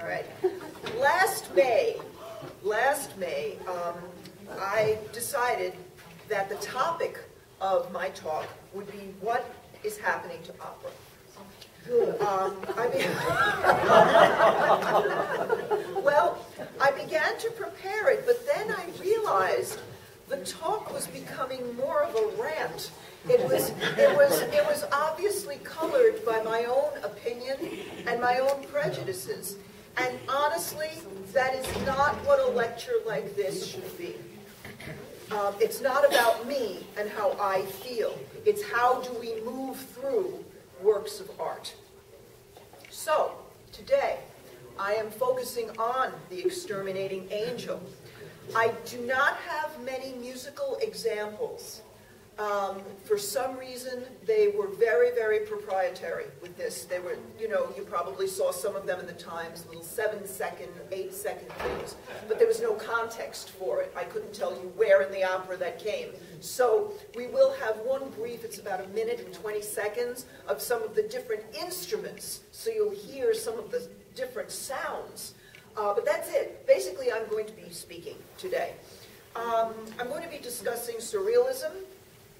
All right. Last May, I decided that the topic of my talk would be what is happening to opera. Well, I began to prepare it, but then I realized the talk was becoming more of a rant. It was obviously colored by my own opinion and my own prejudices. And honestly, that is not what a lecture like this should be. It's not about me and how I feel. It's how do we move through works of art. So, today, I am focusing on The Exterminating Angel. I do not have many musical examples. For some reason, they were very, very proprietary with this. They were, you probably saw some of them in the Times, little 7-second, 8-second things. But there was no context for it. I couldn't tell you where in the opera that came. So we will have one brief, it's about 1 minute and 20 seconds, of some of the different instruments. So you'll hear some of the different sounds. But that's it. Basically, I'm going to be speaking today. I'm going to be discussing surrealism,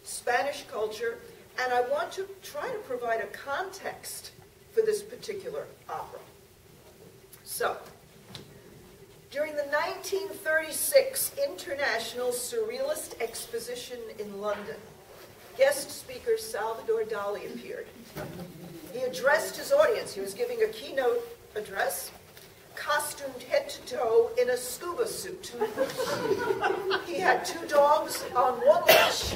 Spanish culture, and I want to try to provide a context for this particular opera. So, during the 1936 International Surrealist Exposition in London, guest speaker Salvador Dali appeared. He addressed his audience. He was giving a keynote address, costumed head to toe in a scuba suit. He had 2 dogs on one leash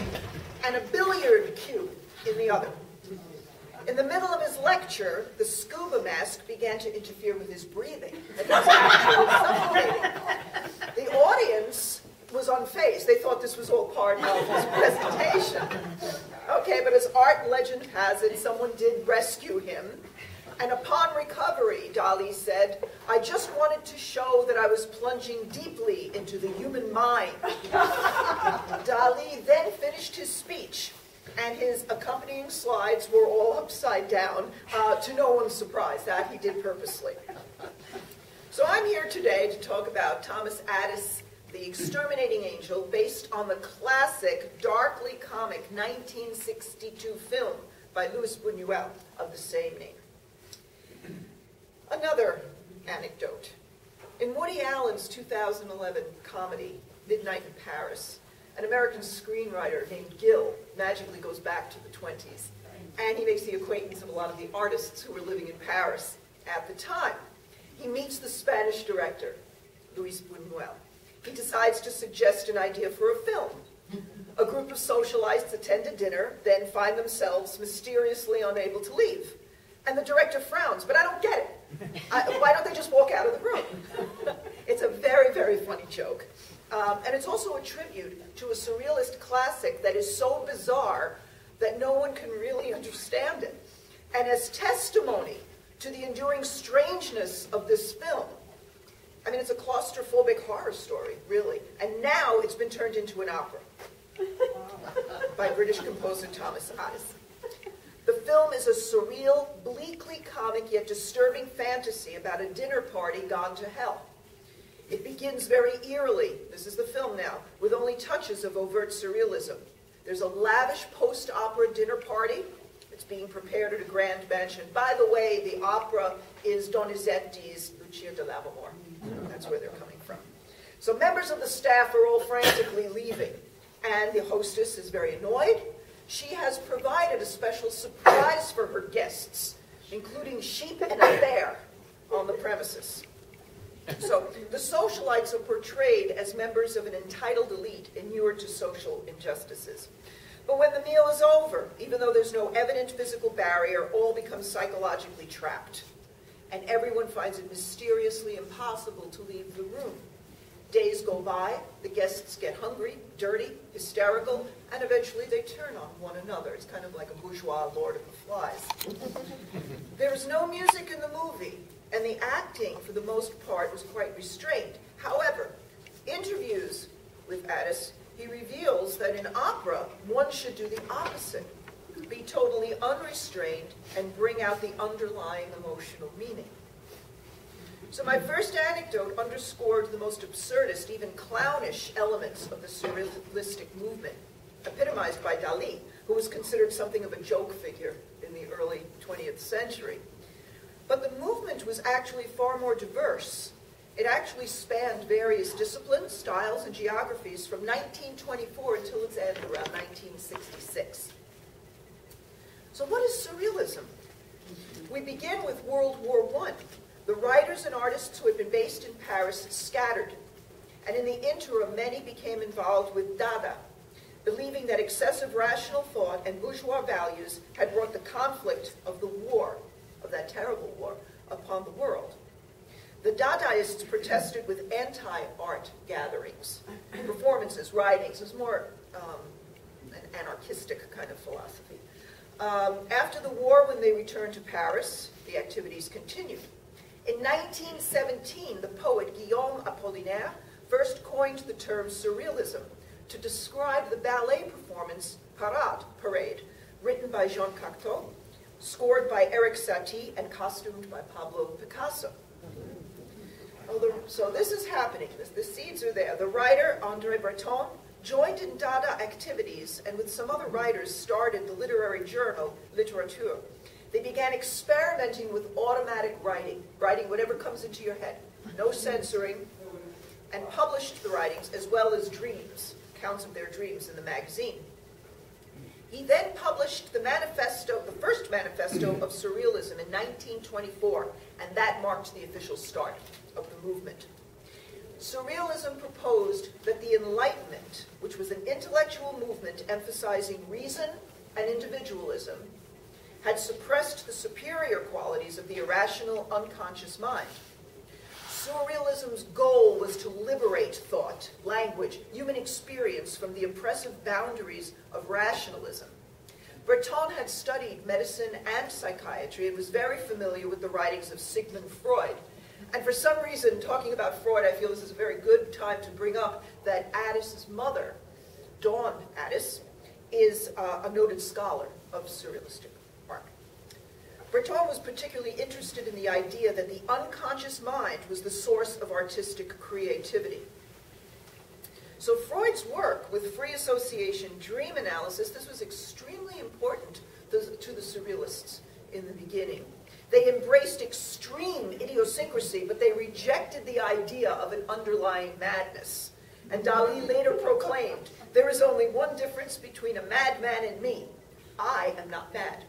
and a billiard cue in the other. In the middle of his lecture, the scuba mask began to interfere with his breathing, and he was actually suffocating. The audience was unfazed. They thought this was all part of his presentation. Okay, but as art legend has it, someone did rescue him. And upon recovery, Dali said, "I just wanted to show that I was plunging deeply into the human mind." Dali then finished his speech, and his accompanying slides were all upside down, to no one's surprise. That he did purposely. So I'm here today to talk about Thomas Ades' The Exterminating Angel, based on the classic, darkly comic 1962 film by Luis Buñuel of the same name. Another anecdote. In Woody Allen's 2011 comedy, Midnight in Paris, an American screenwriter named Gil magically goes back to the 20s, and he makes the acquaintance of a lot of the artists who were living in Paris at the time. He meets the Spanish director, Luis Buñuel. He decides to suggest an idea for a film. A group of socialites attend a dinner, then find themselves mysteriously unable to leave. And the director frowns, but I don't get it. Why don't they just walk out of the room? It's a very, very funny joke. And it's also a tribute to a surrealist classic that is so bizarre that no one can really understand it. And as testimony to the enduring strangeness of this film, I mean, it's a claustrophobic horror story, really. And now it's been turned into an opera by British composer Thomas Ades. The film is a surreal, bleakly comic yet disturbing fantasy about a dinner party gone to hell. It begins very eerily, this is the film now, with only touches of overt surrealism. There's a lavish post-opera dinner party. It's being prepared at a grand mansion. By the way, the opera is Donizetti's Lucia di Lammermoor. That's where they're coming from. So members of the staff are all frantically leaving, and the hostess is very annoyed. She has provided a special surprise for her guests, including sheep and a bear on the premises. So the socialites are portrayed as members of an entitled elite inured to social injustices. But when the meal is over, even though there's no evident physical barrier, all become psychologically trapped. And everyone finds it mysteriously impossible to leave the room. Days go by, the guests get hungry, dirty, hysterical, and eventually they turn on one another. It's kind of like a bourgeois Lord of the Flies. There is no music in the movie, and the acting, for the most part, was quite restrained. However, interviews with Ades, he reveals that in opera, one should do the opposite. Be totally unrestrained and bring out the underlying emotional meaning. So my first anecdote underscored the most absurdist, even clownish elements of the surrealistic movement, epitomized by Dali, who was considered something of a joke figure in the early 20th century. But the movement was actually far more diverse. It actually spanned various disciplines, styles, and geographies from 1924 until its end around 1966. So what is surrealism? We begin with World War I. The writers and artists who had been based in Paris scattered, and in the interim, many became involved with Dada, believing that excessive rational thought and bourgeois values had brought the conflict of the war, of that terrible war, upon the world. The Dadaists protested with anti-art gatherings, performances, writings. It was more an anarchistic kind of philosophy. After the war, when they returned to Paris, the activities continued. In 1917, the poet Guillaume Apollinaire first coined the term surrealism to describe the ballet performance Parade, written by Jean Cocteau, scored by Eric Satie, and costumed by Pablo Picasso. So this is happening. The seeds are there. The writer, André Breton, joined in Dada activities and with some other writers started the literary journal Littérature. They began experimenting with automatic writing whatever comes into your head, no censoring, and published the writings as well as dreams, accounts of their dreams in the magazine. He then published the manifesto, the first manifesto of surrealism in 1924, and that marked the official start of the movement. Surrealism proposed that the Enlightenment, which was an intellectual movement emphasizing reason and individualism, had suppressed the superior qualities of the irrational, unconscious mind. Surrealism's goal was to liberate thought, language, human experience from the oppressive boundaries of rationalism. Breton had studied medicine and psychiatry and was very familiar with the writings of Sigmund Freud. And for some reason, talking about Freud, I feel this is a very good time to bring up that Ades's mother, Dawn Ades, is a noted scholar of surrealistic art. Breton was particularly interested in the idea that the unconscious mind was the source of artistic creativity. So Freud's work with free association, dream analysis, this was extremely important to the surrealists in the beginning. They embraced extreme idiosyncrasy, but they rejected the idea of an underlying madness. And Dali later proclaimed, "There is only one difference between a madman and me. I am not mad."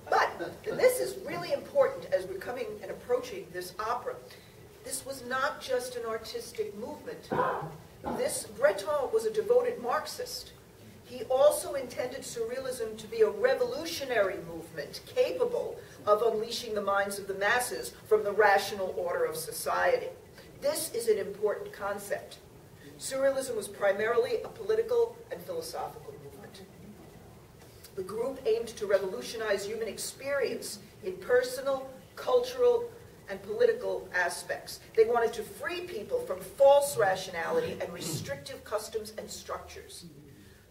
But this is really important as we're coming and approaching this opera. This was not just an artistic movement. Breton was a devoted Marxist. He also intended surrealism to be a revolutionary movement capable of unleashing the minds of the masses from the rational order of society. This is an important concept. Surrealism was primarily a political and philosophical movement. The group aimed to revolutionize human experience in personal, cultural, and political aspects. They wanted to free people from false rationality and restrictive customs and structures.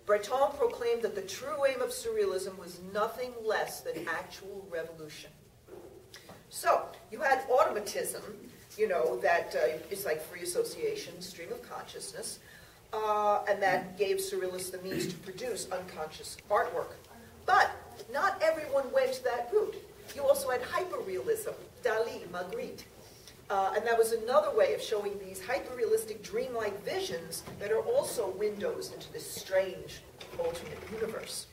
Breton proclaimed that the true aim of surrealism was nothing less than actual revolution. So, you had automatism, that is like free association, stream of consciousness, and that gave surrealists the means to produce unconscious artwork. But not everyone went that route. You also had hyperrealism, Dali, Magritte. And that was another way of showing these hyperrealistic dreamlike visions that are also windows into this strange alternate universe.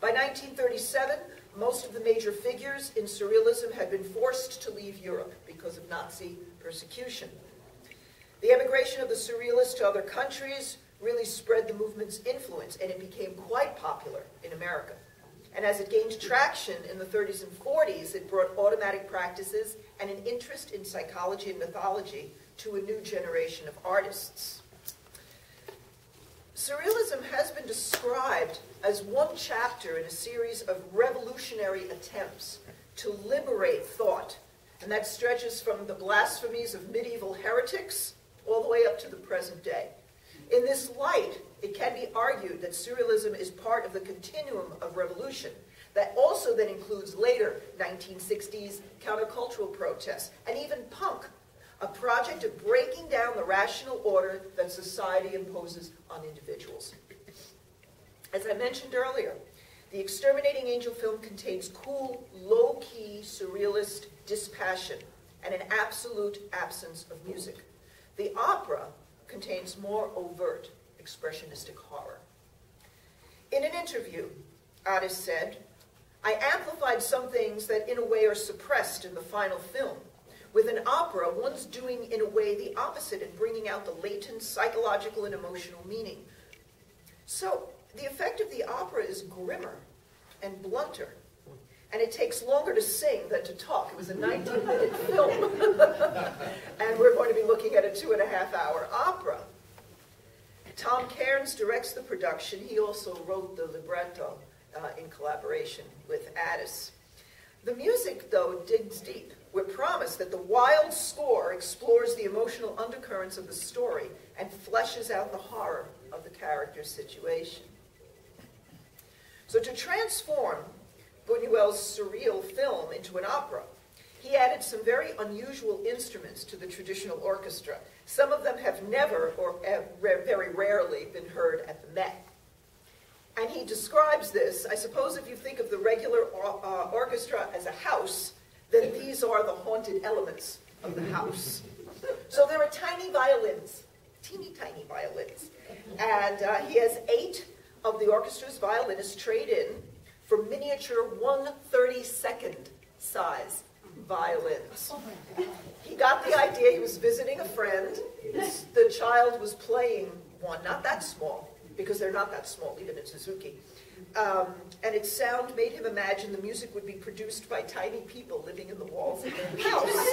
By 1937, most of the major figures in surrealism had been forced to leave Europe because of Nazi persecution. The emigration of the surrealists to other countries really spread the movement's influence, and it became quite popular in America. And as it gained traction in the 30s and 40s, it brought automatic practices and an interest in psychology and mythology to a new generation of artists. Surrealism has been described as one chapter in a series of revolutionary attempts to liberate thought, and that stretches from the blasphemies of medieval heretics all the way up to the present day. In this light, it can be argued that surrealism is part of the continuum of revolution that also then includes later 1960s countercultural protests, and even punk, a project of breaking down the rational order that society imposes on individuals. As I mentioned earlier, the Exterminating Angel film contains cool, low-key, surrealist dispassion and an absolute absence of music. The opera contains more overt, expressionistic horror. In an interview, Ades said, "I amplified some things that in a way are suppressed in the final film. With an opera, one's doing in a way the opposite and bringing out the latent psychological and emotional meaning. So the effect of the opera is grimmer and blunter, and it takes longer to sing than to talk." It was a 19-minute film, and we're going to be looking at a 2.5-hour opera. Tom Cairns directs the production. He also wrote the libretto in collaboration with Ades. The music, though, digs deep. We're promised that the wild score explores the emotional undercurrents of the story and fleshes out the horror of the character's situation. So to transform Buñuel's surreal film into an opera, he added some very unusual instruments to the traditional orchestra. Some of them have never, or very rarely, been heard at the Met. And he describes this, I suppose if you think of the regular orchestra as a house, then these are the haunted elements of the house. So there are tiny violins, teeny tiny violins. And he has 8 of the orchestra's violinists trade in for miniature 1/32 size violins. He got the idea, he was visiting a friend, the child was playing one, not that small, because they're not that small, even in Suzuki. And its sound made him imagine the music would be produced by tiny people living in the walls of their house.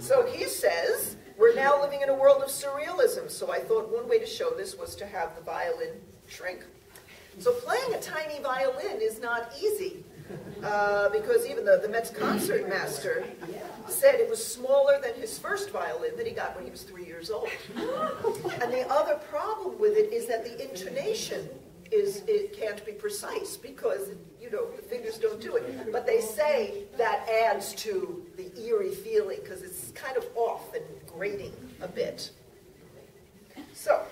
So he says, we're now living in a world of surrealism, so I thought one way to show this was to have the violin shrink. So playing a tiny violin is not easy, because even the Met's concertmaster said it was smaller than his first violin that he got when he was 3 years old. And the other problem with it is that the intonation it can't be precise because, you know, the fingers don't do it. But they say that adds to the eerie feeling because it's kind of off and grating a bit. So,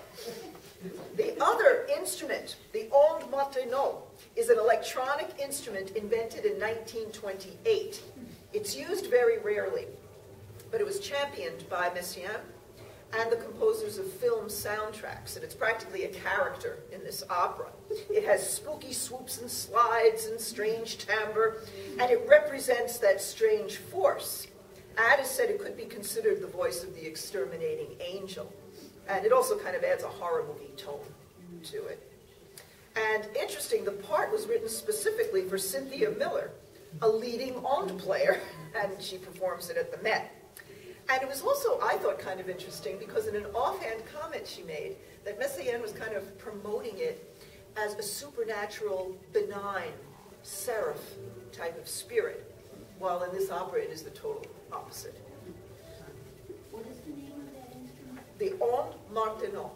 the other instrument, the onde martenot, is an electronic instrument invented in 1928. It's used very rarely, but it was championed by Messiaen and the composers of film soundtracks, and it's practically a character in this opera. It has spooky swoops and slides and strange timbre, and it represents that strange force. Ades said it could be considered the voice of the exterminating angel, and it also kind of adds a horror movie tone to it. And interesting, the part was written specifically for Cynthia Miller, a leading onde player, and she performs it at the Met. And it was also, I thought, kind of interesting because in an offhand comment she made that Messiaen was kind of promoting it as a supernatural, benign, seraph type of spirit, while in this opera it is the total opposite. What is the name of that instrument? The onde martenot.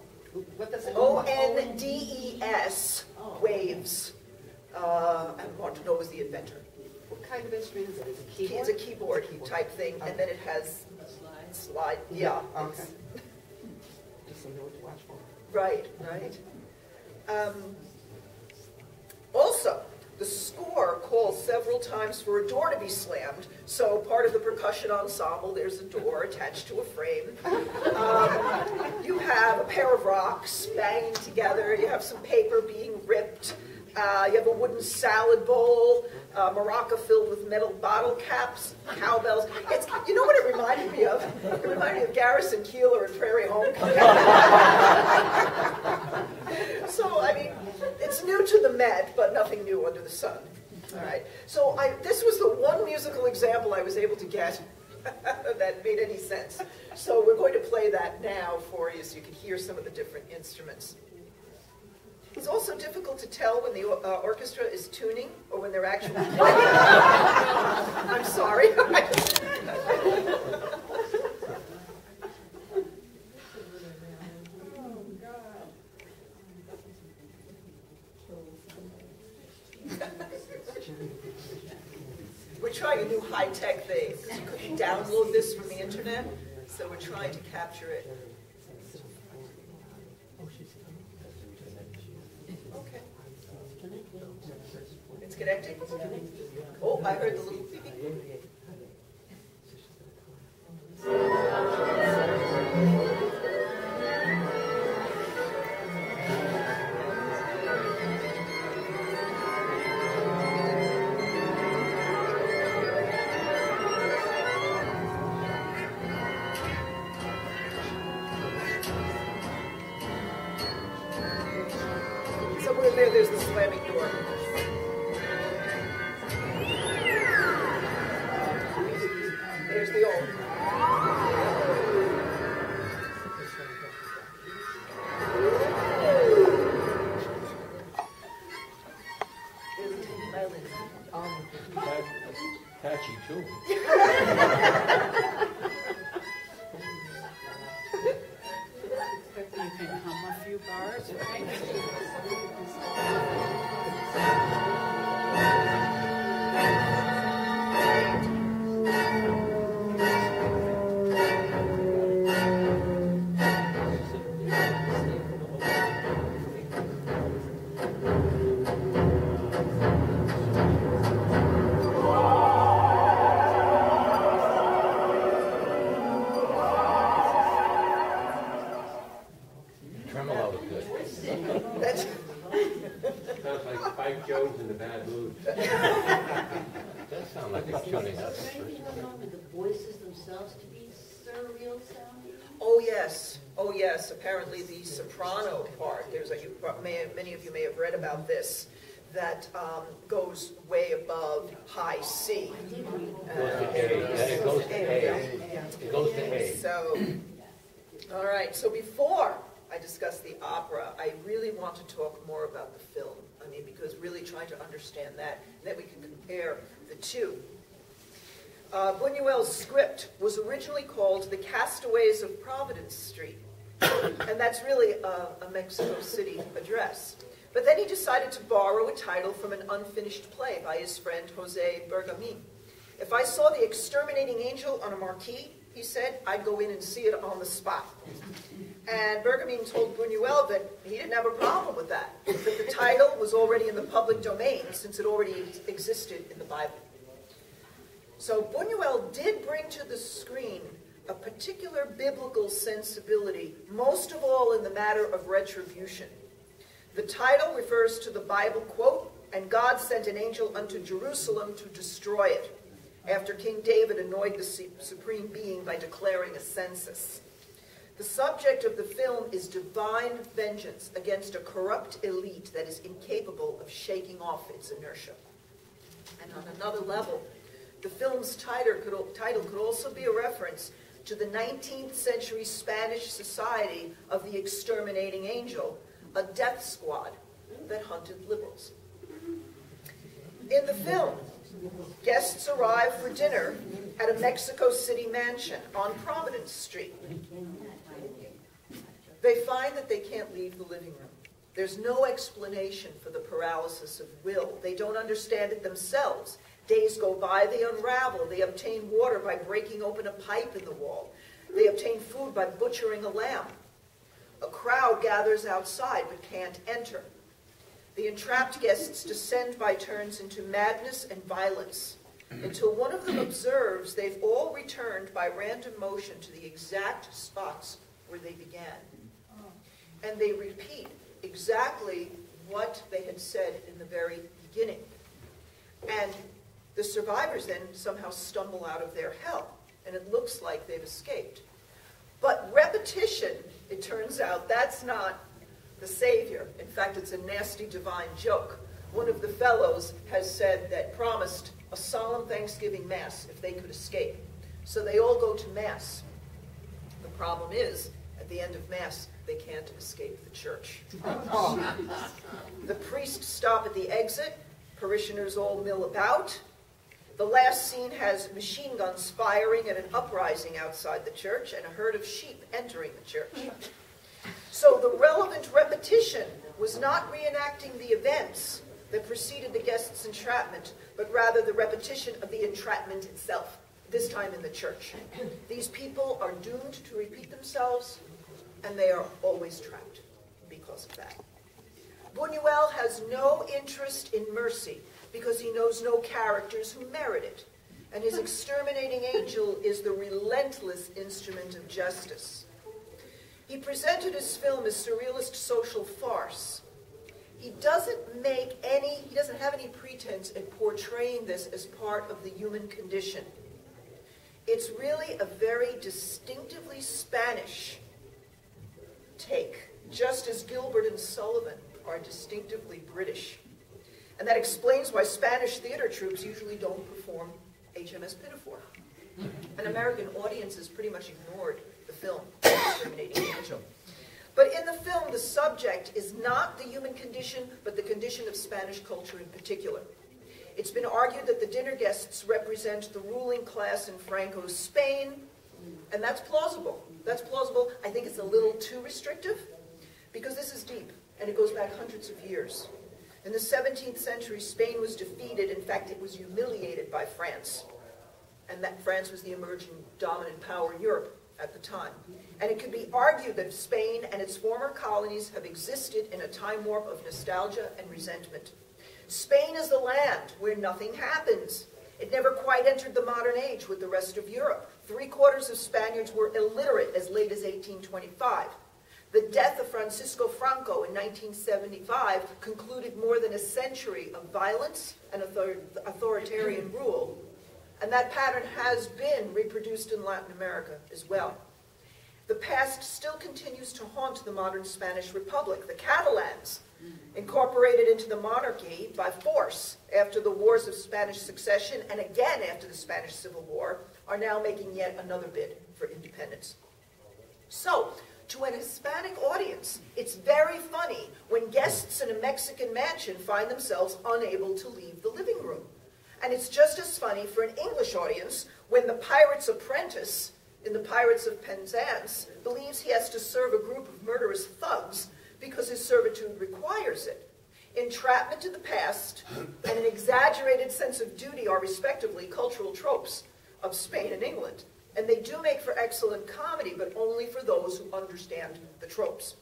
What does it O-N-D-E-S, waves. And Martenot was the inventor. What kind of instrument is it? Is it a keyboard? It's a keyboard type thing, and then it has slide. Yeah. Okay. Just so you know what to watch for. Right, right. Also, the score calls several times for a door to be slammed, so part of the percussion ensemble, there's a door attached to a frame. You have a pair of rocks banging together, you have some paper being ripped, you have a wooden salad bowl, maraca filled with metal bottle caps, cowbells. You know what it reminded me of? It reminded me of Garrison Keillor and Prairie Homecoming. So, I mean, it's new to the Met, but nothing new under the sun. All right. So this was the one musical example I was able to get that made any sense. So we're going to play that now for you so you can hear some of the different instruments. It's also difficult to tell when the orchestra is tuning or when they're actually playing. I'm sorry. we're trying a new high-tech thing. You couldn't download this from the internet, so we're trying to capture it. Okay. It's connected? Oh, I heard the little beep beep. Somewhere there's the slamming door. There's the old. Catchy too. You can hum a few bars, right? Tremolo was good. That's, Sounds like Spike Jones in a bad mood. Does sound like it's tuning up. Is there anything going on with the voices themselves to be surreal sounding? oh yes, oh yes. Apparently the soprano part, many of you may have read about this, that goes way above high C. It goes to A. It goes to A. So, all right. So before I discuss the opera, I really want to talk more about the film. I mean, because really trying to understand that, then we can compare the two. Buñuel's script was originally called The Castaways of Providence Street, and that's really a Mexico City address. But then he decided to borrow a title from an unfinished play by his friend Jose Bergamin. If I saw The Exterminating Angel on a marquee, he said, I'd go in and see it on the spot. And Bergamin told Buñuel that he didn't have a problem with that the title was already in the public domain since it already existed in the Bible. So Buñuel did bring to the screen a particular biblical sensibility, most of all in the matter of retribution. The title refers to the Bible quote, "And God sent an angel unto Jerusalem to destroy it," after King David annoyed the supreme being by declaring a census. The subject of the film is divine vengeance against a corrupt elite that is incapable of shaking off its inertia. And on another level, the film's title could also be a reference to the 19th century Spanish society of the Exterminating Angel, a death squad that hunted liberals. In the film, guests arrive for dinner at a Mexico City mansion on Providence Street. They find that they can't leave the living room. There's no explanation for the paralysis of will. They don't understand it themselves. Days go by, they unravel. They obtain water by breaking open a pipe in the wall. They obtain food by butchering a lamb. A crowd gathers outside but can't enter. The entrapped guests descend by turns into madness and violence until one of them observes they've all returned by random motion to the exact spots where they began. And they repeat exactly what they had said in the very beginning. And the survivors then somehow stumble out of their hell, and it looks like they've escaped. But repetition, it turns out, that's not the savior. In fact, it's a nasty divine joke. One of the fellows has said that promised a solemn Thanksgiving Mass if they could escape. So they all go to Mass. The problem is, at the end of Mass, they can't escape the church. The priests stop at the exit. Parishioners all mill about. The last scene has machine guns firing at an uprising outside the church and a herd of sheep entering the church. So the relevant repetition was not reenacting the events, that preceded the guest's entrapment, but rather the repetition of the entrapment itself, this time in the church. These people are doomed to repeat themselves, and they are always trapped because of that. Buñuel has no interest in mercy because he knows no characters who merit it, and his Exterminating Angel is the relentless instrument of justice. He presented his film as surrealist social farce. He doesn't have any pretense at portraying this as part of the human condition. It's really a very distinctively Spanish take, just as Gilbert and Sullivan are distinctively British. And that explains why Spanish theater troupes usually don't perform HMS Pinafore. And American audiences pretty much ignored the film, Exterminating Angel. But in the film, the subject is not the human condition, but the condition of Spanish culture in particular. It's been argued that the dinner guests represent the ruling class in Franco's Spain, and that's plausible. That's plausible. I think it's a little too restrictive, because this is deep, and it goes back hundreds of years. In the 17th century, Spain was defeated. In fact, it was humiliated by France, and that France was the emerging dominant power in Europe at the time. And it could be argued that Spain and its former colonies have existed in a time warp of nostalgia and resentment. Spain is the land where nothing happens. It never quite entered the modern age with the rest of Europe. 3/4 of Spaniards were illiterate as late as 1825. The death of Francisco Franco in 1975 concluded more than a century of violence and authoritarian rule. And that pattern has been reproduced in Latin America as well. The past still continues to haunt the modern Spanish Republic. The Catalans, incorporated into the monarchy by force after the wars of Spanish succession and again after the Spanish Civil War, are now making yet another bid for independence. So, to an Hispanic audience, it's very funny when guests in a Mexican mansion find themselves unable to leave the living room. And it's just as funny for an English audience when the pirate's apprentice in the Pirates of Penzance believes he has to serve a group of murderous thugs because his servitude requires it. Entrapment in the past and an exaggerated sense of duty are respectively cultural tropes of Spain and England. And they do make for excellent comedy, but only for those who understand the tropes.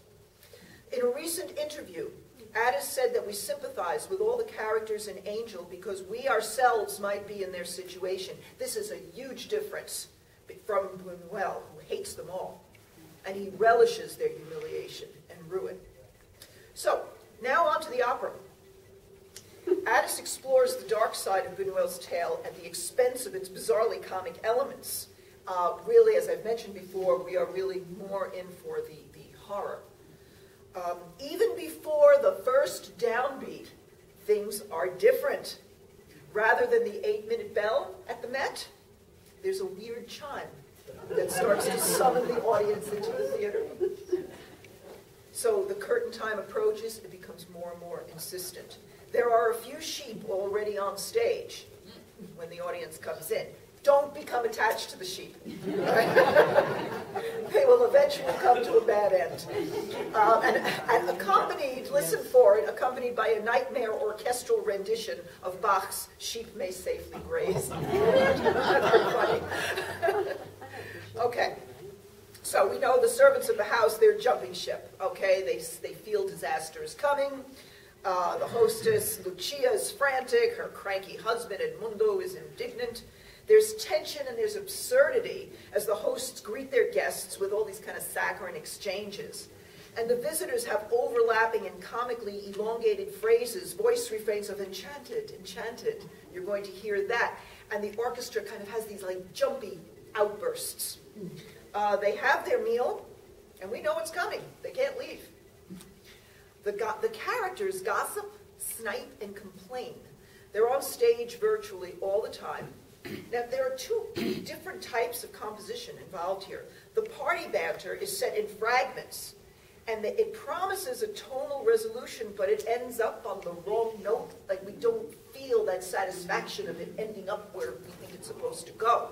In a recent interview, Ades said that we sympathize with all the characters in Angel because we ourselves might be in their situation. This is a huge difference from Buñuel, who hates them all. And he relishes their humiliation and ruin. So, now on to the opera. Ades explores the dark side of Buñuel's tale at the expense of its bizarrely comic elements. Really, as I've mentioned before, we are really more in for the horror. Even before the first downbeat, things are different. Rather than the 8-minute bell at the Met, there's a weird chime that starts to summon the audience into the theater. So the curtain time approaches, it becomes more and more insistent. There are a few sheep already on stage when the audience comes in. Don't become attached to the sheep. They will eventually come to a bad end. And accompanied, listen for it, accompanied by a nightmare orchestral rendition of Bach's Sheep May Safely Graze. That's funny. Okay. So we know the servants of the house, they're jumping ship. Okay, they feel disaster is coming. The hostess, Lucia, is frantic. Her cranky husband, Edmundo, is indignant. There's tension and there's absurdity as the hosts greet their guests with all these kind of saccharine exchanges. And the visitors have overlapping and comically elongated phrases, voice refrains of enchanted, enchanted. You're going to hear that. And the orchestra kind of has these like jumpy outbursts. They have their meal, and we know what's coming. They can't leave. The characters gossip, snipe, and complain. They're on stage virtually all the time. Now, there are two different types of composition involved here. The party banter is set in fragments, and it promises a tonal resolution, but it ends up on the wrong note. Like, we don't feel that satisfaction of it ending up where we think it's supposed to go.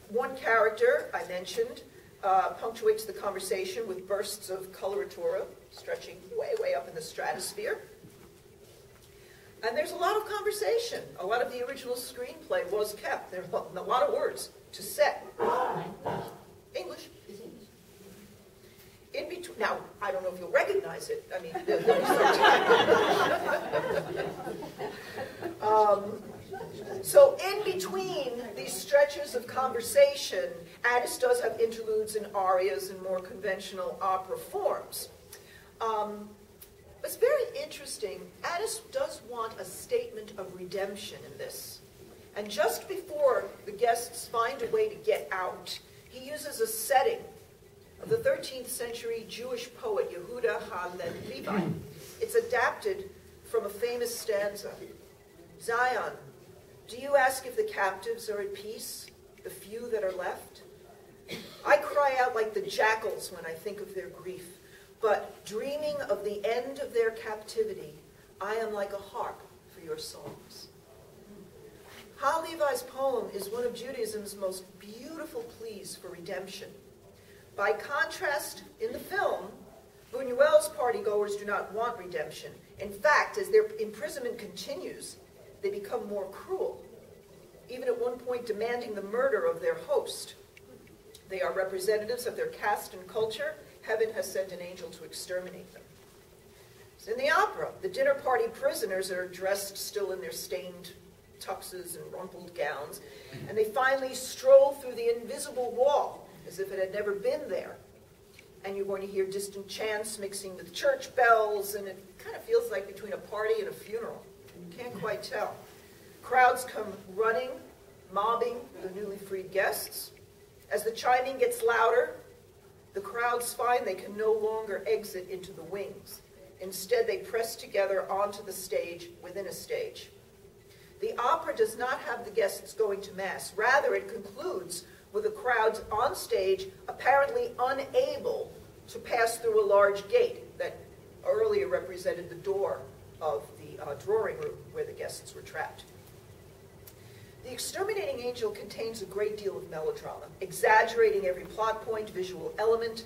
One character I mentioned punctuates the conversation with bursts of coloratura, stretching way, way up in the stratosphere. And there's a lot of conversation. A lot of the original screenplay was kept. There are a lot of words to set. English. In between, now, I don't know if you'll recognize it. I mean, there'll be some time. So in between these stretches of conversation, Ades does have interludes and arias and more conventional opera forms. It's very interesting. Ades does want a statement of redemption in this. And just before the guests find a way to get out, he uses a setting of the 13th century Jewish poet Yehuda HaLevi. It's adapted from a famous stanza. Zion, do you ask if the captives are at peace, the few that are left? I cry out like the jackals when I think of their grief, but dreaming of the end of their captivity, I am like a harp for your songs. HaLevi's poem is one of Judaism's most beautiful pleas for redemption. By contrast, in the film, Buñuel's partygoers do not want redemption. In fact, as their imprisonment continues, they become more cruel, even at one point demanding the murder of their host. They are representatives of their caste and culture. Heaven has sent an angel to exterminate them. So in the opera, the dinner party prisoners are dressed still in their stained tuxes and rumpled gowns, and they finally stroll through the invisible wall as if it had never been there. And you're going to hear distant chants mixing with church bells, and it kind of feels like between a party and a funeral. You can't quite tell. Crowds come running, mobbing the newly freed guests. As the chiming gets louder, the crowds find they can no longer exit into the wings. Instead, they press together onto the stage within a stage. The opera does not have the guests going to Mass. Rather, it concludes with the crowds on stage apparently unable to pass through a large gate that earlier represented the door of the drawing room where the guests were trapped. The Exterminating Angel contains a great deal of melodrama, exaggerating every plot point, visual element.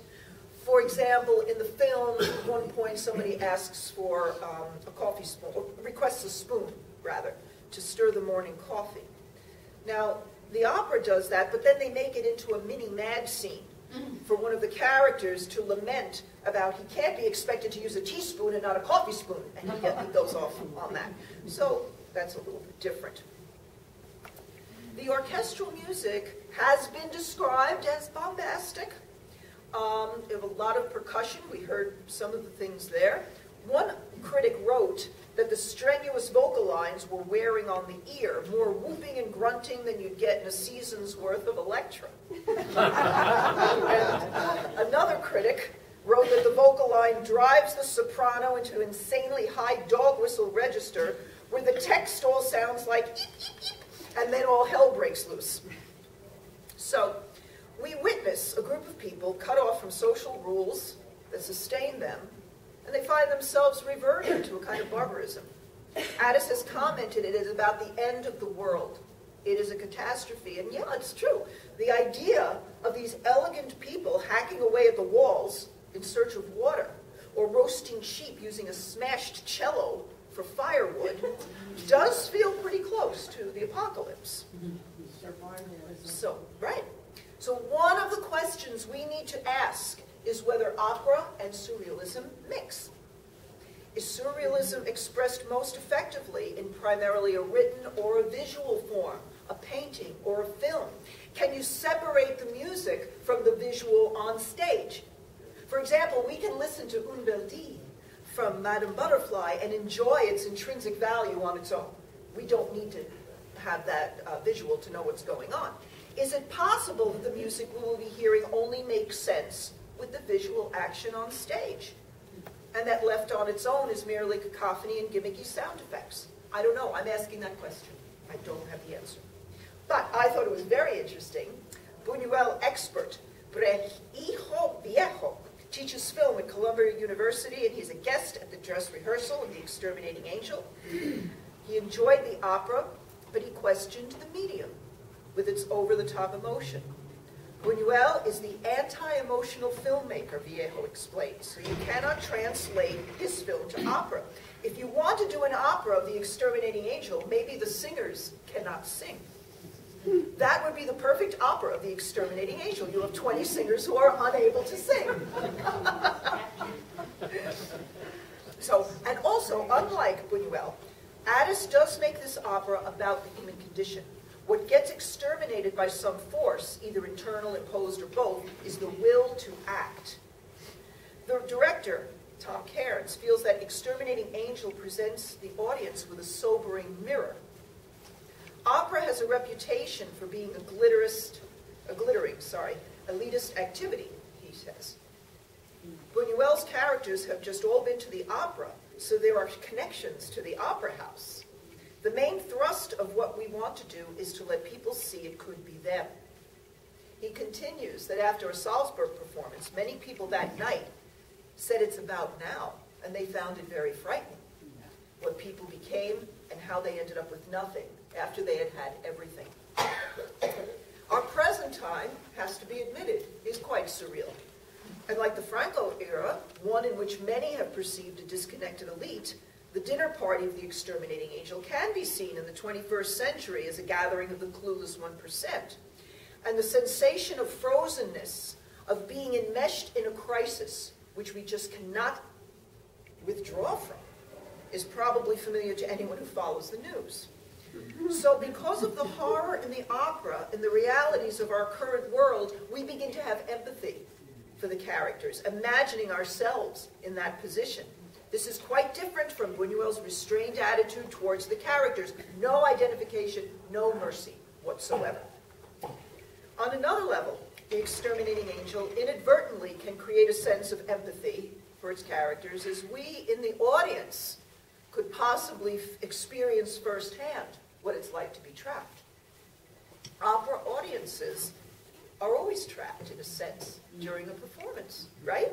For example, in the film, at one point somebody asks for a coffee spoon, or requests a spoon, rather, to stir the morning coffee. Now, the opera does that, but then they make it into a mini mad scene for one of the characters to lament about he can't be expected to use a teaspoon and not a coffee spoon, and he goes off on that. So that's a little bit different. The orchestral music has been described as bombastic. They have a lot of percussion. We heard some of the things there. One critic wrote that the strenuous vocal lines were wearing on the ear, more whooping and grunting than you'd get in a season's worth of Electra. And another critic wrote that the vocal line drives the soprano into an insanely high dog whistle register where the text all sounds like eep, eep, eep, and then all hell breaks loose. So we witness a group of people cut off from social rules that sustain them, and they find themselves reverting to a kind of barbarism. Ades has commented it is about the end of the world. It is a catastrophe, and yeah, it's true. The idea of these elegant people hacking away at the walls in search of water, or roasting sheep using a smashed cello for firewood, does feel pretty close to the apocalypse. So, right. So one of the questions we need to ask is whether opera and surrealism mix. Is surrealism expressed most effectively in primarily a written or a visual form, a painting or a film? Can you separate the music from the visual on stage? For example, we can listen to Un Bel Dì from Madame Butterfly and enjoy its intrinsic value on its own. We don't need to have that visual to know what's going on. Is it possible that the music we will be hearing only makes sense with the visual action on stage, and that left on its own is merely cacophony and gimmicky sound effects? I don't know. I'm asking that question. I don't have the answer. But I thought it was very interesting. Buñuel expert Hijo Viejo teaches film at Columbia University, and he's a guest at the dress rehearsal of The Exterminating Angel. He enjoyed the opera, but he questioned the medium with its over-the-top emotion. Buñuel is the anti-emotional filmmaker, Viejo explains, so you cannot translate his film to opera. If you want to do an opera of The Exterminating Angel, maybe the singers cannot sing. That would be the perfect opera of The Exterminating Angel. You have 20 singers who are unable to sing. And also, unlike Buñuel, Ades does make this opera about the human condition. What gets exterminated by some force, either internal, imposed, or both, is the will to act. The director, Tom Cairns, feels that Exterminating Angel presents the audience with a sobering mirror. Opera has a reputation for being a glittering, elitist activity, he says. Buñuel's characters have just all been to the opera, so there are connections to the opera house. The main thrust of what we want to do is to let people see it could be them. He continues that after a Salzburg performance, many people that night said it's about now, and they found it very frightening. What people became and how they ended up with nothing after they had had everything. Our present time, has to be admitted, is quite surreal. And like the Franco era, one in which many have perceived a disconnected elite, the dinner party of The Exterminating Angel can be seen in the 21st century as a gathering of the clueless 1%. And the sensation of frozenness, of being enmeshed in a crisis, which we just cannot withdraw from, is probably familiar to anyone who follows the news. So because of the horror in the opera and the realities of our current world, we begin to have empathy for the characters, imagining ourselves in that position. This is quite different from Buñuel's restrained attitude towards the characters. No identification, no mercy whatsoever. On another level, The Exterminating Angel inadvertently can create a sense of empathy for its characters, as we in the audience could possibly experience firsthand what it's like to be trapped. Opera audiences are always trapped, in a sense, during a performance, right?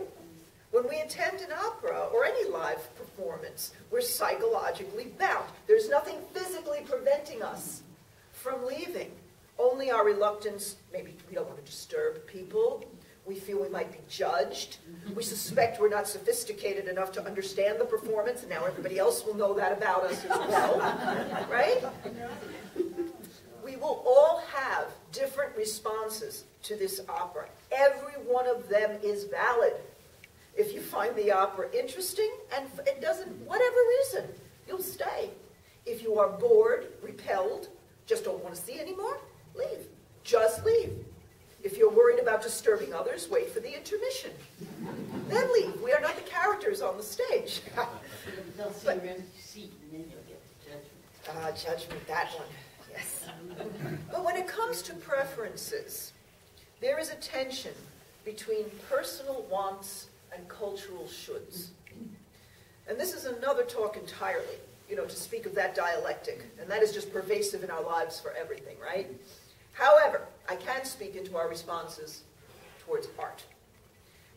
When we attend an opera or any live performance, we're psychologically bound. There's nothing physically preventing us from leaving. Only our reluctance, maybe we don't want to disturb people. We feel we might be judged. We suspect we're not sophisticated enough to understand the performance, and now everybody else will know that about us as well, right? We will all have different responses to this opera. Every one of them is valid. If you find the opera interesting, and it doesn't, whatever reason, you'll stay. If you are bored, repelled, just don't want to see anymore, leave. Just leave. If you're worried about disturbing others, wait for the intermission. Then leave. We are not the characters on the stage. They'll see your empty seat and then you'll get the judgment. Judgment, that one, yes. But when it comes to preferences, there is a tension between personal wants and cultural shoulds. And this is another talk entirely, to speak of that dialectic, and that is just pervasive in our lives for everything, right? However, I can speak into our responses towards art.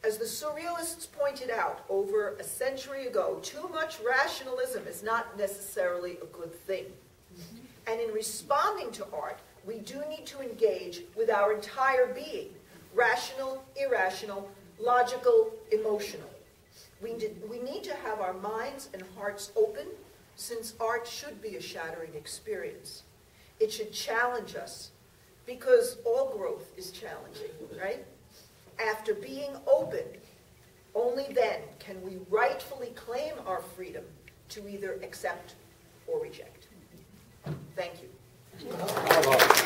As the Surrealists pointed out over a century ago, too much rationalism is not necessarily a good thing. And in responding to art, we do need to engage with our entire being, rational, irrational, logical, emotional. We need to have our minds and hearts open, since art should be a shattering experience. It should challenge us, because all growth is challenging, right? After being open, only then can we rightfully claim our freedom to either accept or reject. Thank you. Bravo.